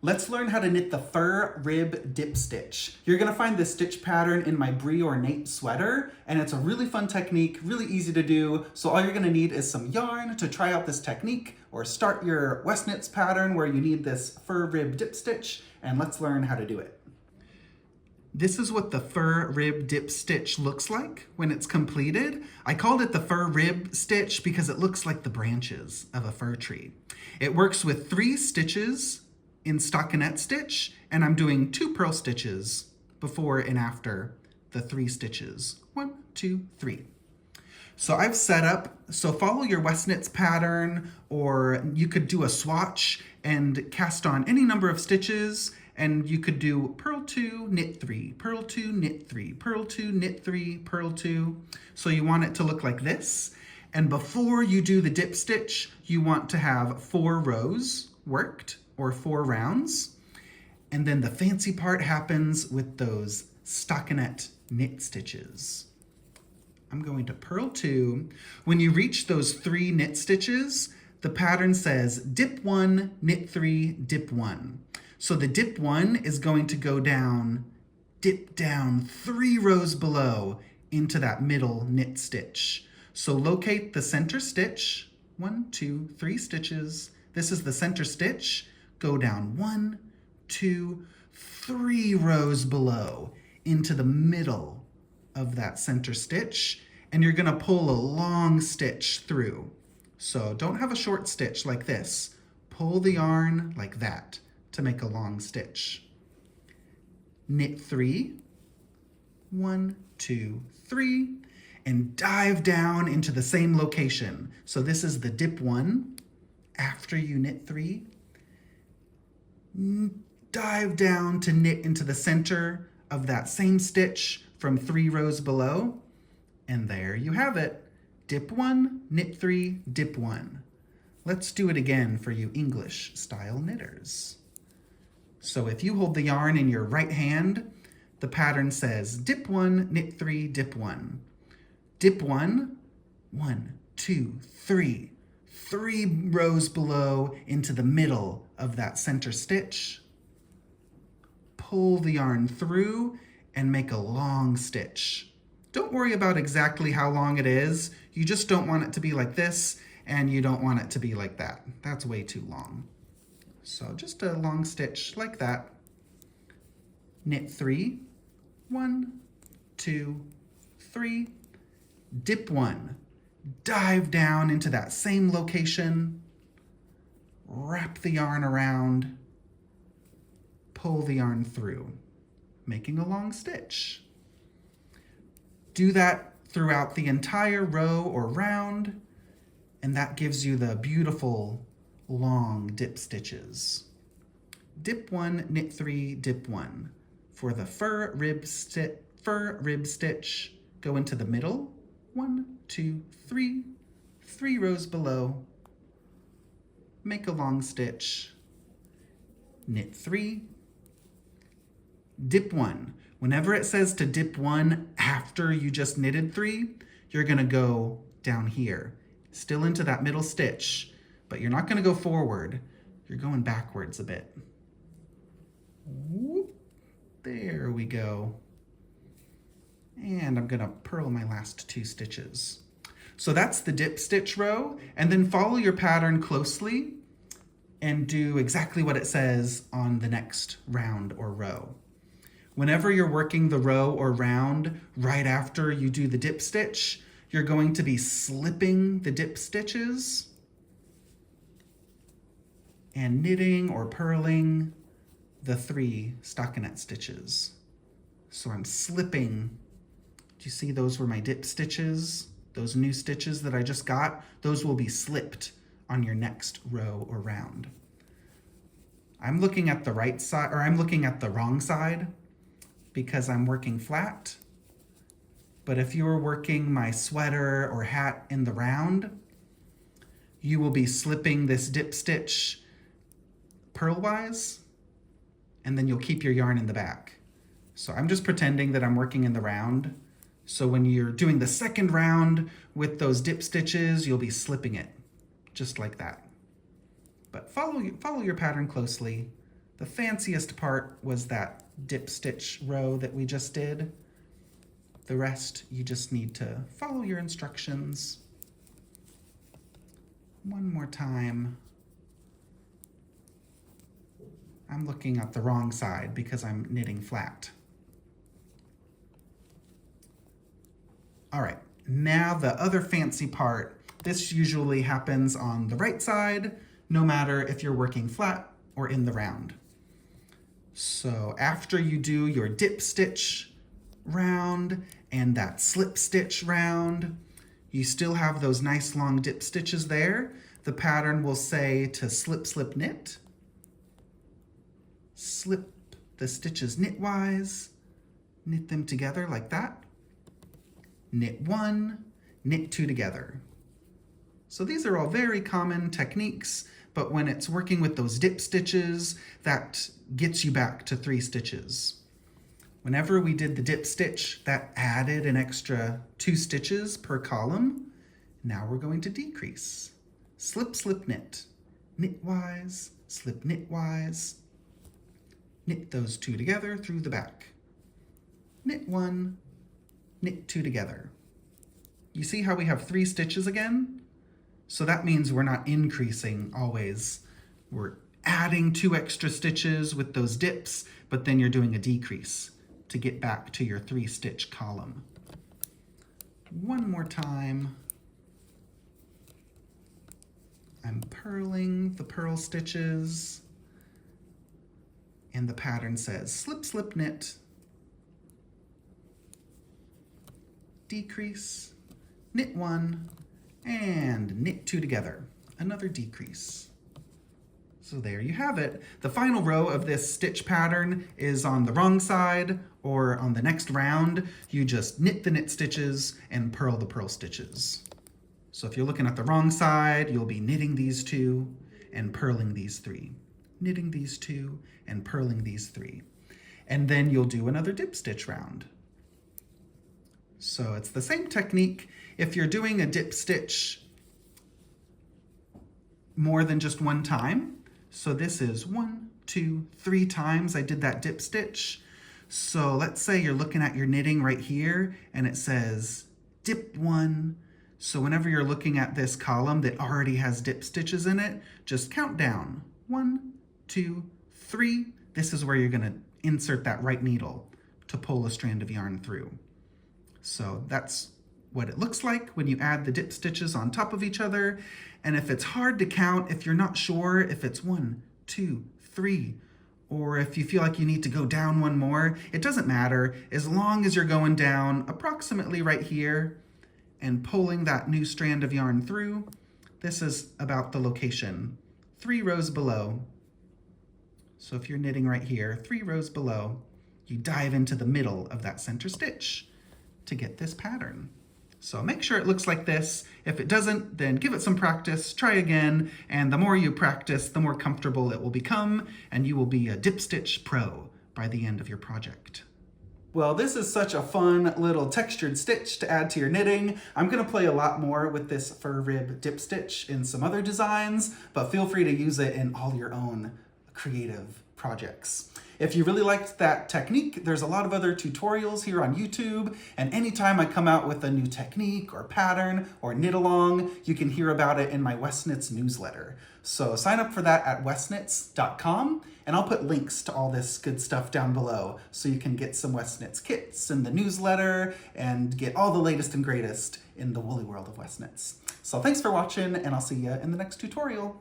Let's learn how to knit the fur rib dip stitch. You're gonna find this stitch pattern in my Brie ornate sweater, and it's a really fun technique, really easy to do. So all you're gonna need is some yarn to try out this technique, or start your Westknits pattern where you need this fur rib dip stitch, and let's learn how to do it. This is what the fur rib dip stitch looks like when it's completed. I called it the fur rib stitch because it looks like the branches of a fir tree. It works with 3 stitches in stockinette stitch, and I'm doing 2 purl stitches before and after the 3 stitches. 1, 2, 3. So I've set up, so follow your Westknits pattern, or you could do a swatch and cast on any number of stitches, and you could do purl 2, knit 3, purl 2, knit 3, purl 2, knit 3, purl 2. So you want it to look like this. And before you do the dip stitch, you want to have 4 rows worked, or 4 rounds. And then the fancy part happens with those stockinette knit stitches. I'm going to purl 2. When you reach those 3 knit stitches, the pattern says dip 1, knit 3, dip 1. So the dip 1 is going to go down, dip down 3 rows below into that middle knit stitch. So locate the center stitch, 1, 2, 3 stitches. This is the center stitch. Go down 1, 2, 3 rows below into the middle of that center stitch, and you're gonna pull a long stitch through. So don't have a short stitch like this. Pull the yarn like that to make a long stitch. Knit 3, 1, 2, 3, and dive down into the same location. So this is the dip 1 after you knit 3. Dive down to knit into the center of that same stitch from 3 rows below, and there you have it. Dip 1, knit 3, dip 1. Let's do it again for you English style knitters. So if you hold the yarn in your right hand, the pattern says dip 1, knit 3, dip 1. Dip 1, 1, 2, 3. 3 rows below into the middle of that center stitch. Pull the yarn through and make a long stitch. Don't worry about exactly how long it is. You just don't want it to be like this, and you don't want it to be like that. That's way too long. So just a long stitch like that. Knit 3, 1, 2, 3, dip 1. Dive down into that same location, wrap the yarn around, pull the yarn through, making a long stitch. Do that throughout the entire row or round, and that gives you the beautiful long dip stitches. Dip 1, knit 3, dip 1. For the fur rib stitch, go into the middle, 1, 2, 3, 3 rows below, make a long stitch, knit 3, dip 1. Whenever it says to dip 1 after you just knitted 3, you're gonna go down here, still into that middle stitch, but you're not gonna go forward, you're going backwards a bit. Whoop. There we go. And I'm gonna purl my last 2 stitches. So that's the dip stitch row, and then follow your pattern closely and do exactly what it says on the next round or row. Whenever you're working the row or round right after you do the dip stitch, you're going to be slipping the dip stitches and knitting or purling the 3 stockinette stitches. So I'm slipping. Do you see those were my dip stitches? Those new stitches that I just got, those will be slipped on your next row or round. I'm looking at the right side, or I'm looking at the wrong side because I'm working flat. But if you were working my sweater or hat in the round, you will be slipping this dip stitch purlwise, and then you'll keep your yarn in the back. So I'm just pretending that I'm working in the round. So when you're doing the second round with those dip stitches, you'll be slipping it, just like that. But follow your pattern closely. The fanciest part was that dip stitch row that we just did. The rest, you just need to follow your instructions. One more time. I'm looking at the wrong side because I'm knitting flat. All right, now the other fancy part. This usually happens on the right side, no matter if you're working flat or in the round. So after you do your dip stitch round and that slip stitch round, you still have those nice long dip stitches there. The pattern will say to slip, slip, knit. Slip the stitches knitwise, knit them together like that. Knit one, knit two together. So these are all very common techniques, but when it's working with those dip stitches, that gets you back to 3 stitches. Whenever we did the dip stitch, that added an extra 2 stitches per column. Now we're going to decrease. Slip, slip, knit. Knitwise, slip, knitwise. Knit those 2 together through the back. Knit 1, knit 2 together. You see how we have 3 stitches again? So that means we're not increasing always. We're adding 2 extra stitches with those dips, but then you're doing a decrease to get back to your 3 stitch column. One more time. I'm purling the purl stitches, and the pattern says slip, slip, knit, decrease, knit 1, and knit 2 together, another decrease. So there you have it. The final row of this stitch pattern is on the wrong side, or on the next round, you just knit the knit stitches and purl the purl stitches. So if you're looking at the wrong side, you'll be knitting these 2 and purling these 3. Knitting these 2 and purling these 3. And then you'll do another dip stitch round. So it's the same technique. If you're doing a dip stitch more than just one time, so this is 1, 2, 3 times I did that dip stitch. So let's say you're looking at your knitting right here and it says dip 1. So whenever you're looking at this column that already has dip stitches in it, just count down. 1, 2, 3. This is where you're going to insert that right needle to pull a strand of yarn through. So that's what it looks like when you add the dip stitches on top of each other. And if it's hard to count, if you're not sure if it's 1, 2, 3, or if you feel like you need to go down one more, it doesn't matter as long as you're going down approximately right here and pulling that new strand of yarn through. This is about the location, 3 rows below. So if you're knitting right here, 3 rows below, you dive into the middle of that center stitch to get this pattern. So make sure it looks like this. If it doesn't, then give it some practice, try again, and the more you practice, the more comfortable it will become, and you will be a dip stitch pro by the end of your project. Well, this is such a fun little textured stitch to add to your knitting. I'm gonna play a lot more with this fur rib dip stitch in some other designs, but feel free to use it in all your own creative projects. If you really liked that technique, there's a lot of other tutorials here on YouTube, and anytime I come out with a new technique or pattern or knit along, you can hear about it in my Westknits newsletter. So sign up for that at westknits.com, and I'll put links to all this good stuff down below so you can get some Westknits kits in the newsletter and get all the latest and greatest in the woolly world of Westknits. So thanks for watching, and I'll see you in the next tutorial.